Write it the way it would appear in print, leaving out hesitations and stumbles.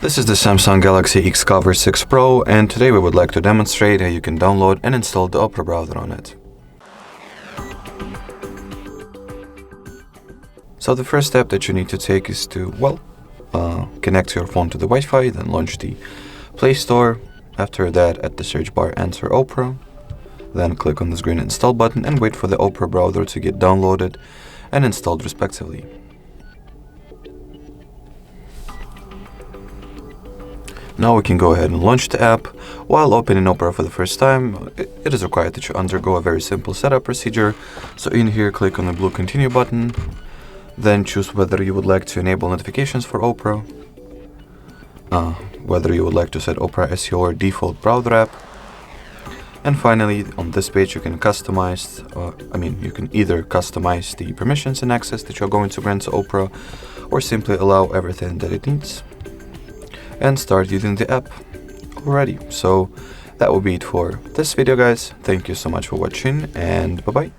This is the Samsung Galaxy Xcover 6 Pro, and today we would like to demonstrate how you can download and install the Opera browser on it. So the first step that you need to take is to, connect your phone to the Wi-Fi, then launch the Play Store. After that, at the search bar, enter Opera. Then click on this green install button and wait for the Opera browser to get downloaded and installed respectively. Now we can go ahead and launch the app. While opening Opera for the first time, it is required that you undergo a very simple setup procedure. So in here, click on the blue continue button, then choose whether you would like to enable notifications for Opera, whether you would like to set Opera as your default browser app. And finally, on this page, you can you can either customize the permissions and access that you're going to grant to Opera, or simply allow everything that it needs and start using the app already. So that will be it for this video, guys. Thank you so much for watching, and bye-bye.